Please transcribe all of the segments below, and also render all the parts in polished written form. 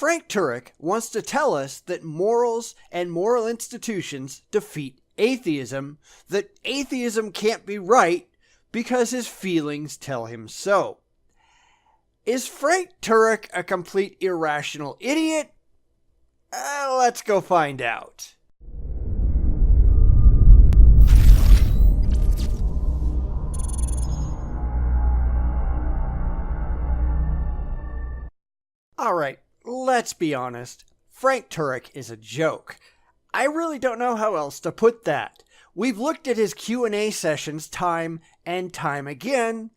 Frank Turek wants to tell us that morals and moral institutions defeat atheism, that atheism can't be right because his feelings tell him so. Is Frank Turek a complete irrational idiot? Let's go find out. Alright, let's be honest. Frank Turek is a joke. I really don't know how else to put that. We've looked at his Q&A sessions time and time again,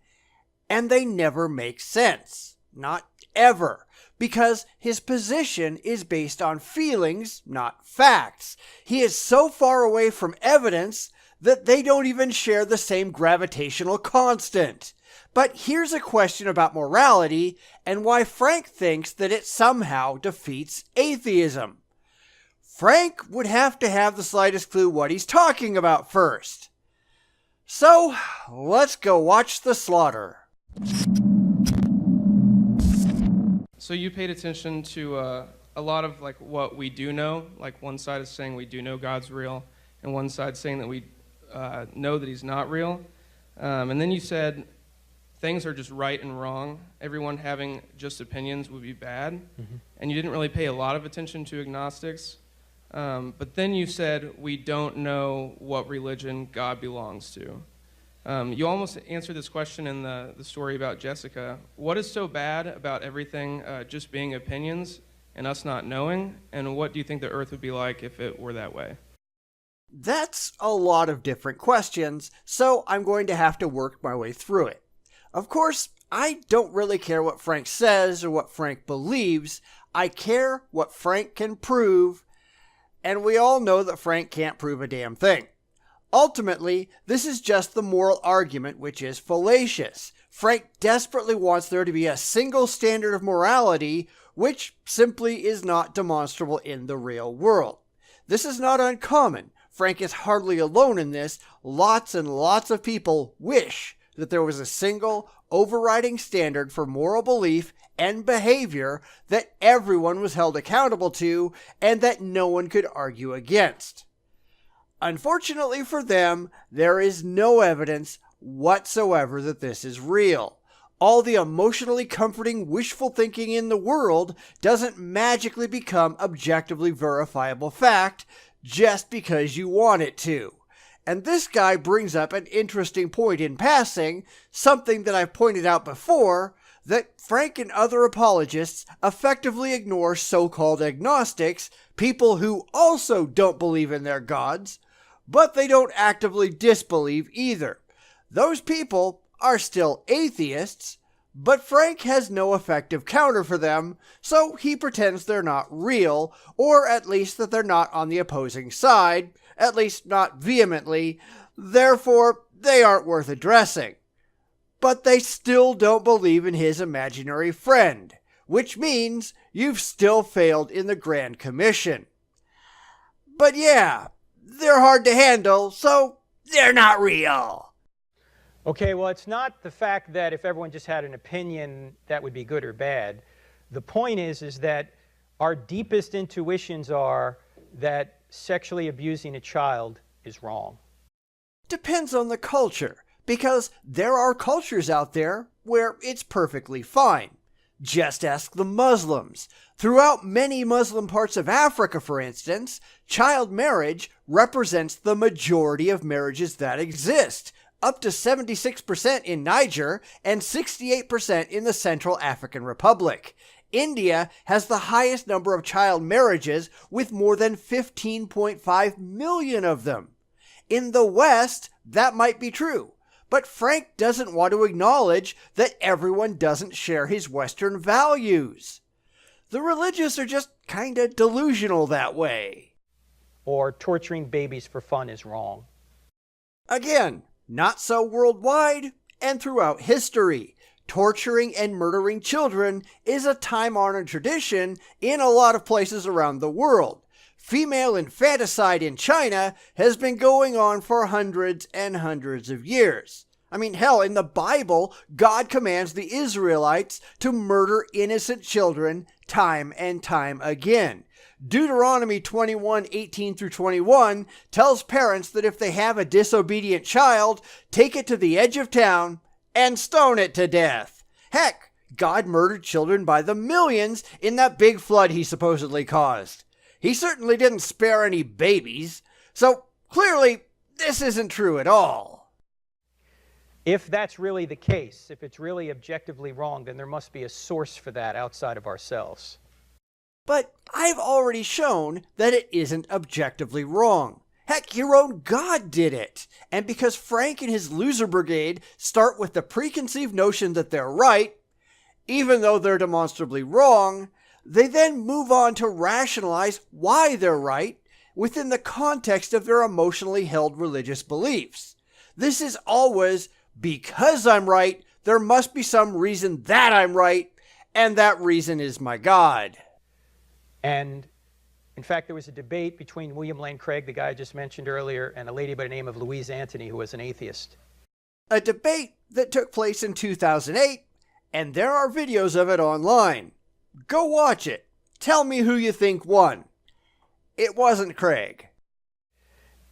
and they never make sense. Not ever. Because his position is based on feelings, not facts. He is so far away from evidence that they don't even share the same gravitational constant. But here's a question about morality and why Frank thinks that it somehow defeats atheism. Frank would have to have the slightest clue what he's talking about first. So, let's go watch the slaughter. So you paid attention to a lot of like what we do know. Like one side is saying we do know God's real, and one side saying that we know that he's not real. And then you said things are just right and wrong. Everyone having just opinions would be bad. Mm-hmm. And you didn't really pay a lot of attention to agnostics. But then you said we don't know what religion God belongs to. You almost answered this question in the story about Jessica. What is so bad about everything just being opinions and us not knowing? And what do you think the earth would be like if it were that way? That's a lot of different questions, so I'm going to have to work my way through it. Of course, I don't really care what Frank says or what Frank believes. I care what Frank can prove, and we all know that Frank can't prove a damn thing. Ultimately, this is just the moral argument, which is fallacious. Frank desperately wants there to be a single standard of morality, which simply is not demonstrable in the real world. This is not uncommon. Frank is hardly alone in this. Lots and lots of people wish that there was a single overriding standard for moral belief and behavior that everyone was held accountable to and that no one could argue against. Unfortunately for them, there is no evidence whatsoever that this is real. All the emotionally comforting wishful thinking in the world doesn't magically become objectively verifiable fact just because you want it to. And this guy brings up an interesting point in passing, something that I've pointed out before, that Frank and other apologists effectively ignore so-called agnostics, people who also don't believe in their gods, but they don't actively disbelieve either. Those people are still atheists, but Frank has no effective counter for them, so he pretends they're not real, or at least that they're not on the opposing side, at least not vehemently, therefore they aren't worth addressing. But they still don't believe in his imaginary friend, which means you've still failed in the Grand Commission. But yeah, they're hard to handle, so they're not real. Okay, well, it's not the fact that if everyone just had an opinion, that would be good or bad. The point is that our deepest intuitions are that sexually abusing a child is wrong. Depends on the culture, because there are cultures out there where it's perfectly fine. Just ask the Muslims. Throughout many Muslim parts of Africa, for instance, child marriage represents the majority of marriages that exist, up to 76% in Niger and 68% in the Central African Republic. India has the highest number of child marriages with more than 15.5 million of them. In the West, that might be true, but Frank doesn't want to acknowledge that everyone doesn't share his Western values. The religious are just kinda delusional that way. Or torturing babies for fun is wrong. Again, not so worldwide and throughout history. Torturing and murdering children is a time-honored tradition in a lot of places around the world. Female infanticide in China has been going on for hundreds and hundreds of years. I mean, hell, in the Bible, God commands the Israelites to murder innocent children time and time again. Deuteronomy 21:18-21 tells parents that if they have a disobedient child, take it to the edge of town and stone it to death. Heck, God murdered children by the millions in that big flood he supposedly caused. He certainly didn't spare any babies, so clearly this isn't true at all. If that's really the case, if it's really objectively wrong, then there must be a source for that outside of ourselves. But I've already shown that it isn't objectively wrong. Heck, your own God did it. And because Frank and his loser brigade start with the preconceived notion that they're right, even though they're demonstrably wrong, they then move on to rationalize why they're right within the context of their emotionally held religious beliefs. This is always, because I'm right, there must be some reason that I'm right, and that reason is my God. And in fact, there was a debate between William Lane Craig, the guy I just mentioned earlier, and a lady by the name of Louise Anthony, who was an atheist. A debate that took place in 2008, and there are videos of it online. Go watch it. Tell me who you think won. It wasn't Craig.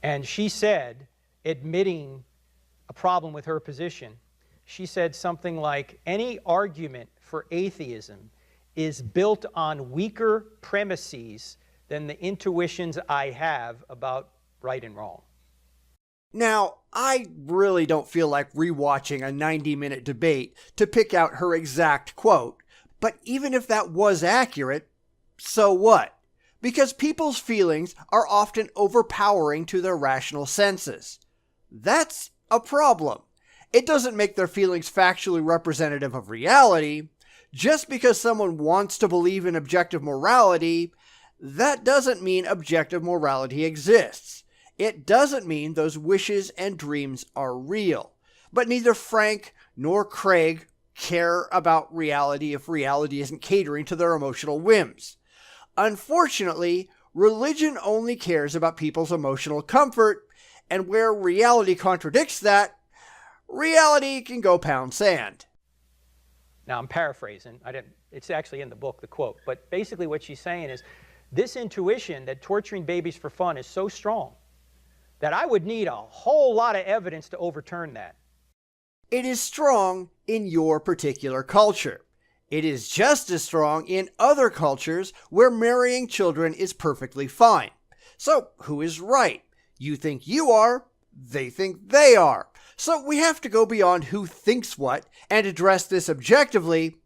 And she said, admitting a problem with her position, she said something like, any argument for atheism is built on weaker premises than the intuitions I have about right and wrong. Now, I really don't feel like rewatching a 90-minute debate to pick out her exact quote, but even if that was accurate, so what? Because people's feelings are often overpowering to their rational senses. That's a problem. It doesn't make their feelings factually representative of reality. Just because someone wants to believe in objective morality, that doesn't mean objective morality exists. It doesn't mean those wishes and dreams are real. But neither Frank nor Craig care about reality if reality isn't catering to their emotional whims. Unfortunately, religion only cares about people's emotional comfort, and where reality contradicts that, reality can go pound sand. Now, I'm paraphrasing. It's actually in the book, the quote. But basically what she's saying is, this intuition that torturing babies for fun is so strong that I would need a whole lot of evidence to overturn that. It is strong in your particular culture. It is just as strong in other cultures where marrying children is perfectly fine. So, who is right? You think you are, they think they are. So we have to go beyond who thinks what and address this objectively.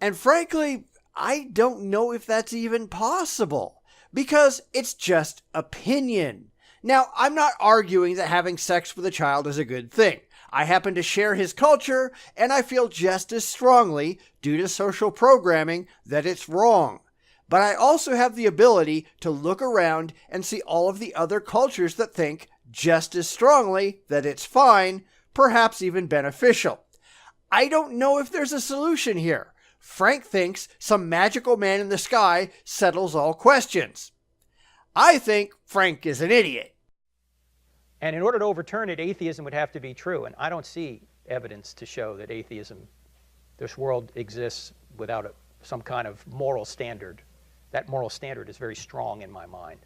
And frankly, I don't know if that's even possible, because it's just opinion. Now, I'm not arguing that having sex with a child is a good thing. I happen to share his culture, and I feel just as strongly, due to social programming, that it's wrong. But I also have the ability to look around and see all of the other cultures that think just as strongly that it's fine, perhaps even beneficial. I don't know if there's a solution here. Frank thinks some magical man in the sky settles all questions. I think Frank is an idiot. And in order to overturn it, atheism would have to be true. And I don't see evidence to show that atheism, this world exists without some kind of moral standard. That moral standard is very strong in my mind.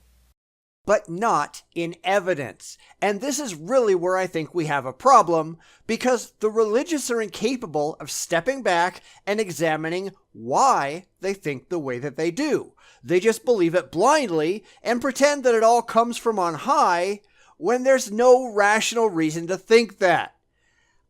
But not in evidence. And this is really where I think we have a problem, because the religious are incapable of stepping back and examining why they think the way that they do. They just believe it blindly and pretend that it all comes from on high when there's no rational reason to think that.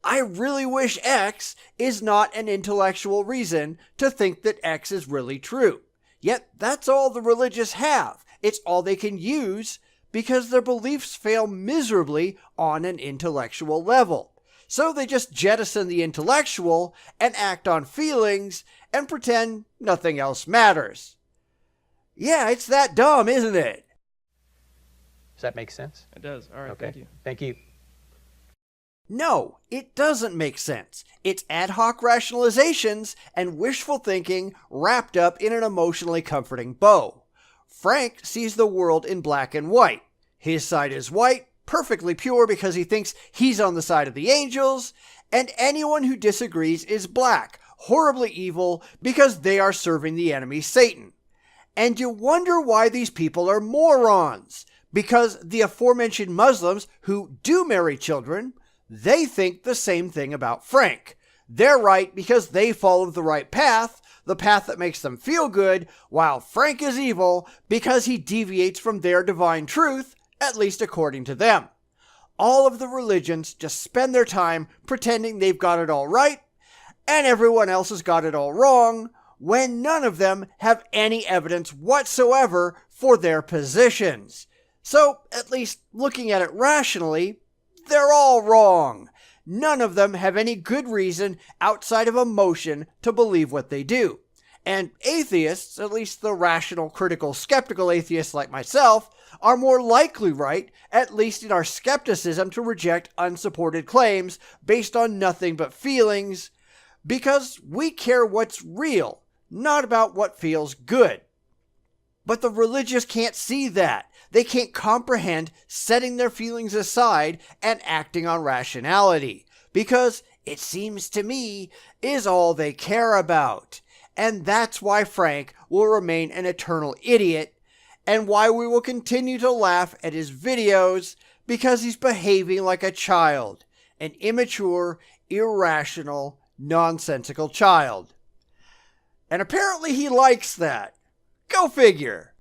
I really wish X is not an intellectual reason to think that X is really true. Yet that's all the religious have. It's all they can use because their beliefs fail miserably on an intellectual level. So they just jettison the intellectual and act on feelings and pretend nothing else matters. Yeah, it's that dumb, isn't it? Does that make sense? It does. All right, Okay. thank you. Thank you. No, it doesn't make sense. It's ad hoc rationalizations and wishful thinking wrapped up in an emotionally comforting bow. Frank sees the world in black and white. His side is white, perfectly pure because he thinks he's on the side of the angels, and anyone who disagrees is black, horribly evil because they are serving the enemy Satan. And you wonder why these people are morons. Because the aforementioned Muslims who do marry children, they think the same thing about Frank. They're right because they follow the right path, the path that makes them feel good, while Frank is evil because he deviates from their divine truth, at least according to them. All of the religions just spend their time pretending they've got it all right, and everyone else has got it all wrong, when none of them have any evidence whatsoever for their positions. So, at least looking at it rationally, they're all wrong. None of them have any good reason outside of emotion to believe what they do. And atheists, at least the rational, critical, skeptical atheists like myself, are more likely right, at least in our skepticism to reject unsupported claims based on nothing but feelings, because we care what's real, not about what feels good. But the religious can't see that. They can't comprehend setting their feelings aside and acting on rationality, because it seems to me is all they care about. And that's why Frank will remain an eternal idiot, and why we will continue to laugh at his videos, because he's behaving like a child, an immature, irrational, nonsensical child. And apparently he likes that. Go figure.